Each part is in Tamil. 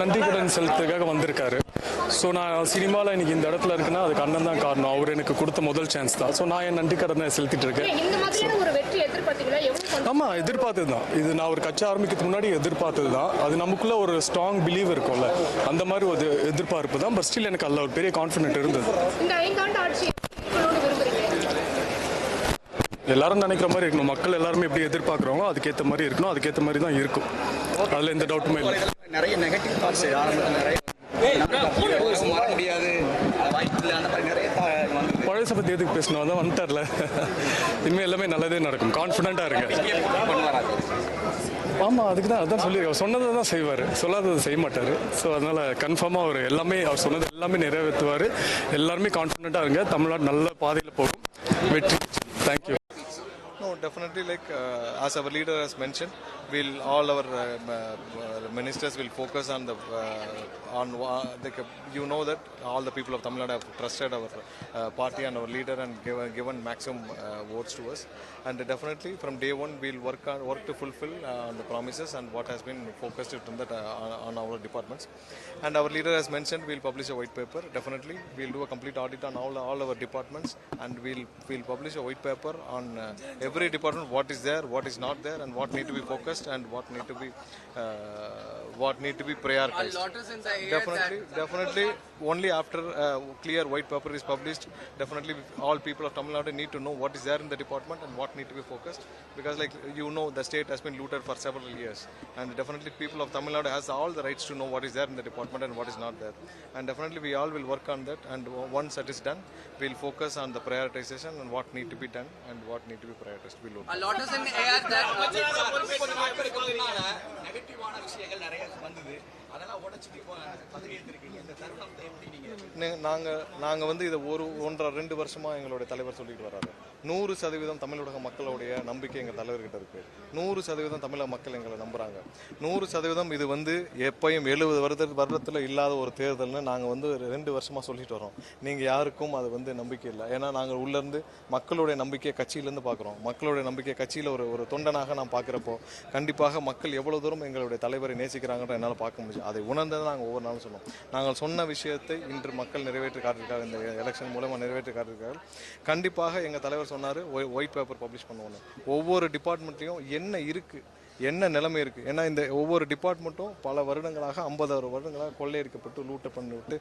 நன்றி கடன் செலுத்துக்காக வந்திருக்காரு. ஸோ நான் சினிமாவில் இன்னைக்கு இந்த இடத்துல இருக்குன்னா அதுக்கு அண்ணன் தான் காரணம். அவர் எனக்கு கொடுத்த முதல் சான்ஸ் தான். ஸோ நான் என் நன்றி கடனை செலுத்திட்டு இருக்கேன். ஆமாம், எதிர்பார்த்தது தான். இது நான் ஒரு கட்சி ஆரம்பிக்கிறதுக்கு முன்னாடி எதிர்பார்த்தது தான். அது நமக்குள்ள ஒரு ஸ்ட்ராங் பிலீவ் இருக்கும்ல, அந்த மாதிரி ஒரு எதிர்பார்ப்பு தான். பட் ஸ்டில் எனக்கு அதில் ஒரு பெரிய கான்ஃபிடென்ட் இருந்தது. எல்லாரும் நினைக்கிற மாதிரி இருக்கணும். மக்கள் எல்லாருமே எப்படி எதிர்பார்க்குறாங்களோ அதுக்கேற்ற மாதிரி இருக்கணும். அதுக்கேற்ற மாதிரி தான் இருக்கும். அதில் எந்த டவுட்டுமே இல்லை. நிறைய நெகட்டிவ் தாட்ஸ் நிறைய முடியாது பழசை பற்றி எதுக்கு பேசணும்? அதான் வந்துட்டார்ல. இனிமேல் எல்லாமே நல்லதே நடக்கும். கான்ஃபிடென்ட்டாக இருங்க. ஆமாம், அதுக்கு தான் அதான் சொல்லியிருக்காரு. சொன்னதை தான் செய்வார், சொல்லாததை செய்ய மாட்டார். ஸோ அதனால் கன்ஃபார்மாக அவர் எல்லாமே அவர் சொன்னது எல்லாமே நிறைவேற்றுவார். எல்லாருமே கான்ஃபிடென்ட்டாக இருங்க. தமிழ்நாடு நல்ல பாதையில் போகும். வெற்றி. Thank you. No, definitely, like as our leader has mentioned, all our ministers will focus on like you know that all the people of Tamil Nadu have trusted our party and our leader and given maximum votes to us, and definitely from day one we'll work to fulfill on the promises and what has been focused on that on our departments. And our leader has mentioned we'll publish a white paper. Definitely we'll do a complete audit on all our departments, and we'll publish a white paper on every department, what is there, what is not there, and what need to be focused and what need to be prioritized. Definitely only after clear white paper is published, definitely all people of Tamil Nadu need to know what is there in the department and what need to be focused, because like you know the state has been looted for several years, and definitely people of Tamil Nadu has all the rights to know what is there in the department and what is not there, and definitely we all will work on that, and once that is done we'll focus on the prioritization and what need to be done and what need to be prioritized. A lot is in the air that நெகட்டிவான விஷயங்கள் நிறைய வந்தது. அதெல்லாம் உடைச்சிட்டு இப்போ பதவியேற்றிருக்கீங்க. இந்த தருணத்தை எப்படி நாங்கள் வந்து இதை 1.5-2 வருஷமாக எங்களுடைய தலைவர் சொல்லிட்டு வர்றாரு. 100% தமிழக மக்களுடைய நம்பிக்கை எங்கள் தலைவர்கிட்ட இருக்குது. 100% தமிழக மக்கள் எங்களை நம்புகிறாங்க. 100% இது வந்து எப்பயும் 70 வருடத்தில் இல்லாத ஒரு தேர்தல்னு நாங்கள் வந்து 2 வருஷமாக சொல்லிட்டு வரோம். நீங்கள் யாருக்கும் அது வந்து நம்பிக்கை இல்லை. ஏன்னா நாங்கள் உள்ளேருந்து மக்களுடைய நம்பிக்கையை கட்சியிலேருந்து பார்க்குறோம். மக்களுடைய நம்பிக்கை கட்சியில் ஒரு தொண்டனாக நான் பார்க்குறப்போ கண்டிப்பாக மக்கள் எவ்வளோ தூரம் எங்களுடைய தலைவரை நேசிக்கிறாங்கன்ற என்னால் பார்க்க முடியும். அதை உணர்ந்ததை நாங்கள் ஒவ்வொரு நாளும் சொன்னோம். நாங்கள் சொன்ன விஷயத்தை இன்று மக்கள் நிறைவேற்றி காட்டியிருக்காங்க. இந்த எலெக்ஷன் மூலமாக நிறைவேற்றி காட்டியிருக்காங்க. கண்டிப்பாக எங்கள் தலைவர் சொன்னார் ஒயிட் பேப்பர் பப்ளிஷ் பண்ணுவோன்னு. ஒவ்வொரு டிபார்ட்மெண்ட்லேயும் என்ன இருக்குது, என்ன நிலைமை இருக்குது. ஏன்னா இந்த ஒவ்வொரு டிபார்ட்மெண்ட்டும் பல வருடங்களாக 50 வருடங்களாக கொள்ளையடிக்கப்பட்டு லூட்டை பண்ணிவிட்டு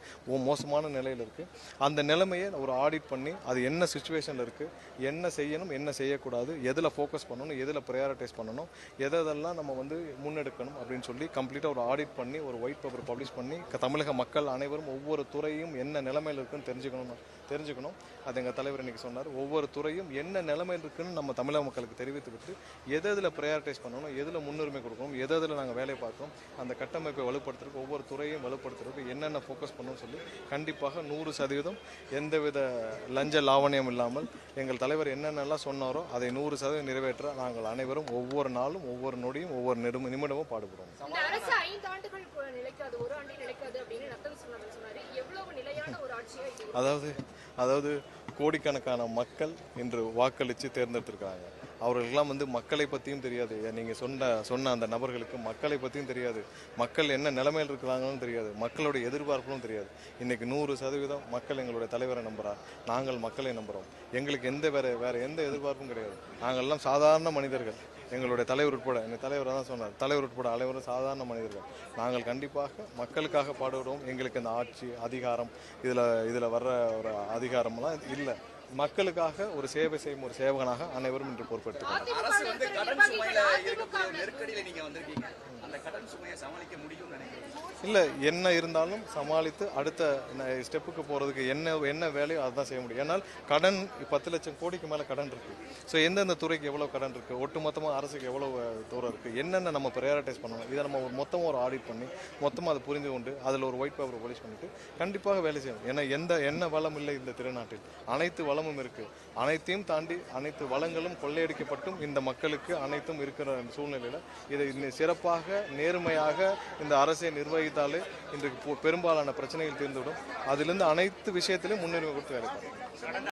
மோசமான நிலையில் இருக்குது. அந்த நிலைமையை ஒரு ஆடிட் பண்ணி அது என்ன சுச்சுவேஷனில் இருக்குது, என்ன செய்யணும், என்ன செய்யக்கூடாது, எதில் ஃபோக்கஸ் பண்ணணும், எதில் ப்ரையாரிட்டைஸ் பண்ணணும், எதெல்லாம் நம்ம வந்து முன்னெடுக்கணும் அப்படின்னு சொல்லி கம்ப்ளீட்டாக ஒரு ஆடிட் பண்ணி ஒரு ஒயிட் பேப்பர் பப்ளிஷ் பண்ணி தமிழக மக்கள் அனைவரும் ஒவ்வொரு துறையும் என்ன நிலைமையில் இருக்குன்னு தெரிஞ்சுக்கணும். அது எங்கள் தலைவர் இன்றைக்கி சொன்னார். ஒவ்வொரு துறையும் என்ன நிலைமையில் இருக்குன்னு நம்ம தமிழக மக்களுக்கு தெரிவித்துவிட்டு எதில் ப்ரையாரிட்டைஸ் பண்ணணும், எதில் முன்னுரிமை கொடுக்கணும், எதில் நாங்கள் வேலை பார்க்கணும், அந்த கட்டமைப்பை வலுப்படுத்துறதுக்கு ஒவ்வொரு துறையும் வலுப்படுத்துறதுக்கு என்னென்ன ஃபோக்கஸ் பண்ணணும்னு சொல்லி கண்டிப்பாக 100% எந்தவித லஞ்ச லாவணியம் இல்லாமல் எங்கள் தலைவர் என்னென்னலாம் சொன்னாரோ அதை 100% நிறைவேற்ற நாங்கள் அனைவரும் ஒவ்வொரு நாளும் ஒவ்வொரு நொடியும் ஒவ்வொரு நிமிடமும் பாடுபடுவோம். அதாவது கோடிக்கணக்கான மக்கள் இன்று வாக்களித்து தேர்ந்தெடுத்திருக்காங்க. அவர்களுக்கெல்லாம் வந்து மக்களை பற்றியும் தெரியாது. நீங்கள் சொன்ன அந்த நபர்களுக்கு மக்களை பற்றியும் தெரியாது, மக்கள் என்ன நிலைமையில் இருக்கிறாங்கன்னு தெரியாது, மக்களுடைய எதிர்பார்ப்பும் தெரியாது. இன்றைக்கி 100% மக்கள் எங்களுடைய தலைவரை நம்புகிறார். நாங்கள் மக்களை நம்புகிறோம். எங்களுக்கு வேறு எந்த எதிர்பார்ப்பும் கிடையாது. நாங்கள்லாம் சாதாரண மனிதர்கள். எங்களுடைய தலைவர் உட்பட, எங்கள் தலைவர் தான் சொன்னார், தலைவர் உட்பட அனைவரும் சாதாரண மனிதர்கள். நாங்கள் கண்டிப்பாக மக்களுக்காக பாடுகிறோம். எங்களுக்கு இந்த ஆட்சி அதிகாரம் இதில் வர்ற ஒரு அதிகாரம்லாம் இல்லை. மக்களுக்காக ஒரு சேவை செய்யும் ஒரு சேவகனாக அனைவரும் இன்று பொறுப்பெடுத்துக்கிறோம். இல்லை, என்ன இருந்தாலும் சமாளித்து அடுத்த ஸ்டெப்புக்கு போகிறதுக்கு என்ன வேலையோ அதுதான் செய்ய முடியும். ஏன்னால் கடன் 10 லட்சம் கோடிக்கு மேலே கடன் இருக்குது. ஸோ எந்தெந்த துறைக்கு எவ்வளோ கடன் இருக்குது, ஒட்டுமொத்தமாக அரசுக்கு எவ்வளோ தூரம் இருக்குது, என்னென்ன நம்ம ப்ரையாரிட்டைஸ் பண்ணணும், இதை நம்ம மொத்தமாக ஒரு ஆடிட் பண்ணி மொத்தமாக அதை புரிந்து கொண்டு அதில் ஒரு ஒயிட் பேப்பர் பப்ளிஷ் பண்ணிவிட்டு கண்டிப்பாக வேலை செய்யணும். ஏன்னா என்ன வளம் இல்லை இந்த திருநாட்டில், அனைத்து வளமும் இருக்குது. அனைத்தையும் தாண்டி அனைத்து வளங்களும் கொள்ளையடிக்கப்பட்டும் இந்த மக்களுக்கு அனைத்தும் இருக்கிற சூழ்நிலையில் இதை சிறப்பாக நேர்மையாக இந்த அரசை நிர்வகித்தாலே இன்றைக்கு பெரும்பாலான பிரச்சனைகள் தீர்ந்துவிடும். அதிலிருந்து அனைத்து விஷயத்திலும் முன்னுரிமை கொடுத்து வேலை பார்க்கணும்.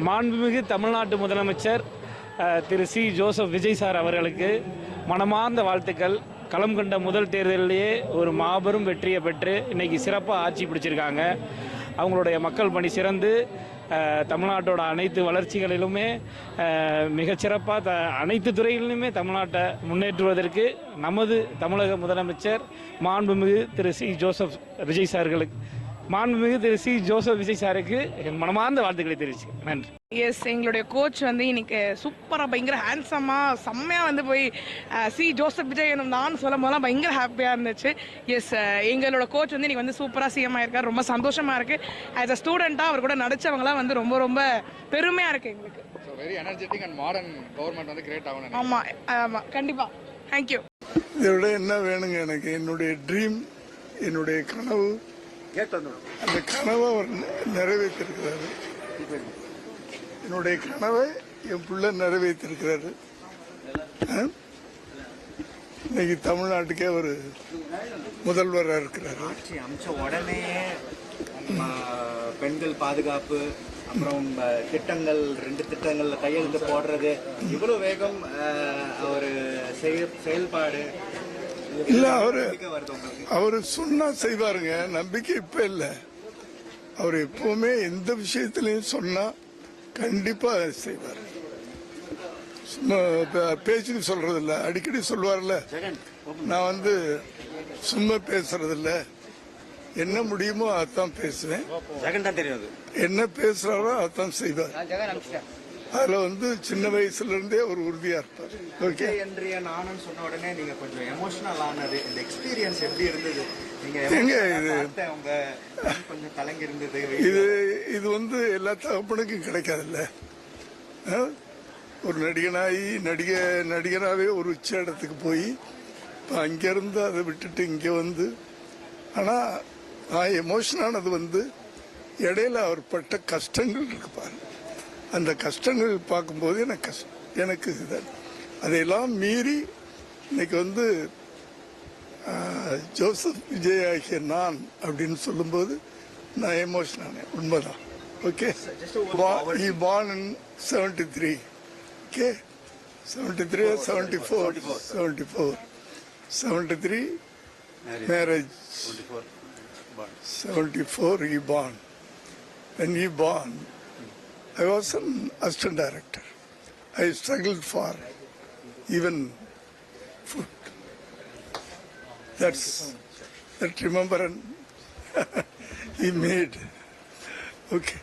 மாண்புமிகு தமிழ்நாட்டு முதலமைச்சர் திரு சி ஜோசப் விஜய் சார் அவர்களுக்கு மனமார்ந்த வாழ்த்துக்கள். களம் கண்ட முதல் தேர்தலிலேயே ஒரு மாபெரும் வெற்றியை பெற்று இன்னைக்கு சிறப்பாக ஆட்சி பிடிச்சிருக்காங்க. அவங்களுடைய மக்கள் பணி சிறந்து தமிழ்நாட்டோட அனைத்து வளர்ச்சிகளிலுமே மிகச்சிறப்பாக அனைத்து துறைகளிலுமே தமிழ்நாட்டை முன்னேற்றுவதற்கு நமது தமிழக முதலமைச்சர் மாண்புமிகு திரு சி ஜோசப் விஜய் சாருக்கு என் மனமார்ந்த வாழ்த்துக்களை தெரிவிச்சுக்கிறேன். நன்றி. எஸ், எங்களுடைய கோச் வந்து இன்னைக்கு சூப்பராக பயங்கர ஹேண்ட்ஸமாக செம்மையாக வந்து போய் சி ஜோசப் விஜய் நான் சொல்லும் போதெல்லாம் பயங்கர ஹாப்பியாக இருந்துச்சு. எஸ், எங்களோட கோச் வந்து இன்னைக்கு வந்து சூப்பராக சிஎம் ஆயிருக்காரு. ரொம்ப சந்தோஷமாக இருக்குது. ஆஸ் அ ஸ்டூடெண்ட்டாக அவர் கூட நடித்தவங்களாம் வந்து ரொம்ப ரொம்ப பெருமையாக இருக்குது எங்களுக்கு. Very energetic and modern government வந்து கிரியேட் ஆகணும். ஆமாம் ஆமாம், கண்டிப்பாக. தேங்க்யூ. இதை விட என்ன வேணுங்க எனக்கு? என்னுடைய ட்ரீம், என்னுடைய கனவு, அந்த கனவை அவர் நிறைவேற்றிருக்கிறாரு. என்னுடைய கனவை என் பிள்ளை நிறைவேற்றிருக்கிறாரு. இன்னைக்கு தமிழ்நாட்டுக்கே ஒரு முதல்வராக இருக்கிறாரு. ஆட்சி அமைச்ச உடனே பெண்கள் பாதுகாப்பு, அப்புறம் திட்டங்கள், 2 திட்டங்கள்ல கையெழுத்து போடுறது, இவ்வளவு வேகம் ஒரு செயல்பாடு இல்ல, அவரு சொன்னா செய்வாருங்க. நம்பிக்கை இப்ப இல்ல. அவர் எப்பவுமே எந்த விஷயத்திலையும் சொன்னா கண்டிப்பா செய்வார். சும்மா பேச்சுக்கு சொல்றது இல்ல. அடிக்கடி சொல்லுவார்ல, நான் வந்து சும்மா பேசுறது இல்ல, என்ன முடியுமோ அதான் பேசுவேன், என்ன பேசுறாரோ அதான் செய்வார். அதுல வந்து சின்ன வயசுல இருந்தே ஒரு உறுதியா இருப்பார். ஓகே, இன்றைய நானும் சொன்ன உடனே நீங்க கொஞ்சம் எமோஷனல் ஆனது, இந்த எக்ஸ்பீரியன்ஸ் எப்படி இருந்தது? நீங்க உங்க கொஞ்சம் கலங்கி இருந்தது. இது வந்து எல்லா தகப்பனுக்கும் கிடைக்காதுல்ல. ஒரு நடிகனாவே ஒரு உச்ச இடத்துக்கு போய் இப்போ அங்கிருந்து அதை விட்டுட்டு இங்க வந்து, ஆனா நான் எமோஷனானது வந்து இடையில அவர் பட்ட கஷ்டங்கள் இருக்கு பாரு. அந்த கஷ்டங்கள் பார்க்கும்போது எனக்கு அதையெல்லாம் மீறி இன்னைக்கு வந்து ஜோசப் விஜய் ஆகிய நான் அப்படின்னு சொல்லும்போது நான் எமோஷன் ஆனேன். உண்மைதான். Okay, he born in 73. Okay, 73 or 73 marriage, 74 he born. When he born, I was an assistant director. I struggled for even food. That remembrance he made. Okay.